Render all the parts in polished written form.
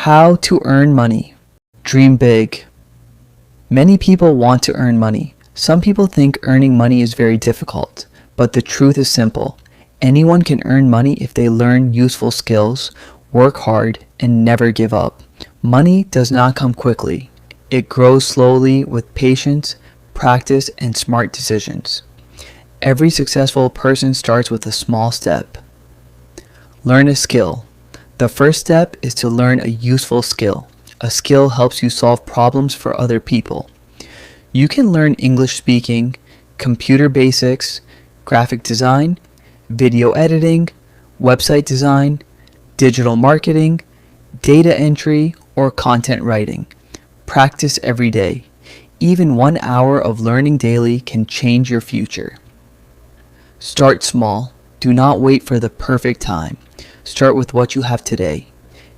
How to earn money. Dream big. Many people want to earn money. Some people think earning money is very difficult, but the truth is simple. Anyone can earn money if they learn useful skills, work hard, and never give up. Money does not come quickly. It grows slowly with patience, practice, and smart decisions. Every successful person starts with a small step. Learn a skill. The first step is to learn a useful skill. A skill helps you solve problems for other people. You can learn English speaking, computer basics, graphic design, video editing, website design, digital marketing, data entry, or content writing. Practice every day. Even 1 hour of learning daily can change your future. Start small. Do not wait for the perfect time. Start with what you have today.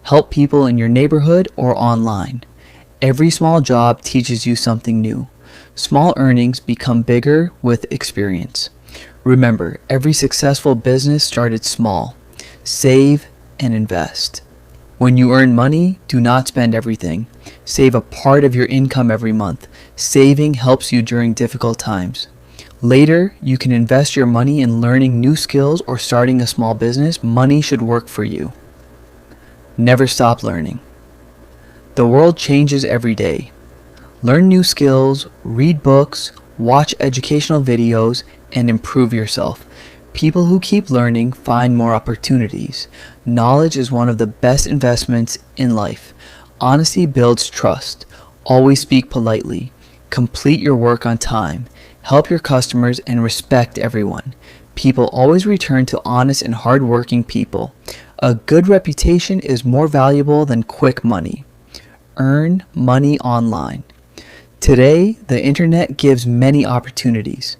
Help people in your neighborhood or online. Every small job teaches you something new. Small earnings become bigger with experience. Remember, every successful business started small. Save and invest. When you earn money, do not spend everything. Save a part of your income every month. Saving helps you during difficult times. Later, you can invest your money in learning new skills or starting a small business. Money should work for you. Never stop learning. The world changes every day. Learn new skills, read books, watch educational videos, and improve yourself. People who keep learning find more opportunities. Knowledge is one of the best investments in life. Honesty builds trust. Always speak politely. Complete your work on time. Help your customers and respect everyone. People always return to honest and hardworking people. A good reputation is more valuable than quick money. Earn money online. Today, the internet gives many opportunities.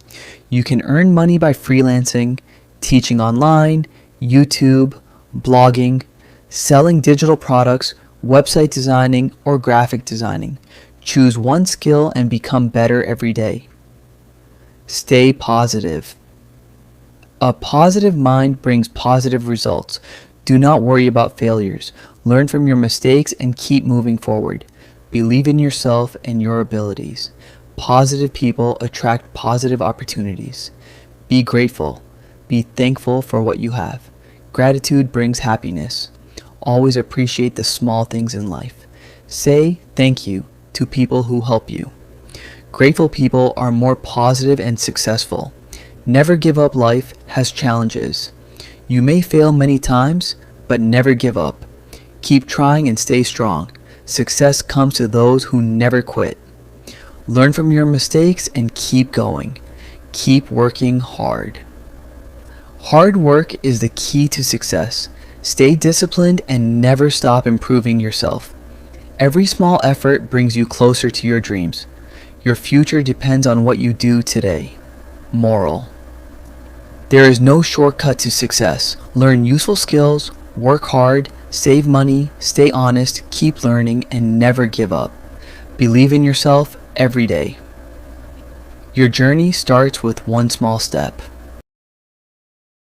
You can earn money by freelancing, teaching online, YouTube, blogging, selling digital products, website designing, or graphic designing. Choose one skill and become better every day. Stay positive. A positive mind brings positive results. Do not worry about failures. Learn from your mistakes and keep moving forward. Believe in yourself and your abilities. Positive people attract positive opportunities. Be grateful. Be thankful for what you have. Gratitude brings happiness. Always appreciate the small things in life. Say thank you to people who help you. Grateful people are more positive and successful. Never give up. Life has challenges. You may fail many times, but never give up. Keep trying and stay strong. Success comes to those who never quit. Learn from your mistakes and keep going. Keep working hard. Hard work is the key to success. Stay disciplined and never stop improving yourself. Every small effort brings you closer to your dreams. Your future depends on what you do today. Moral. There is no shortcut to success. Learn useful skills, work hard, save money, stay honest, keep learning, and never give up. Believe in yourself every day. Your journey starts with one small step.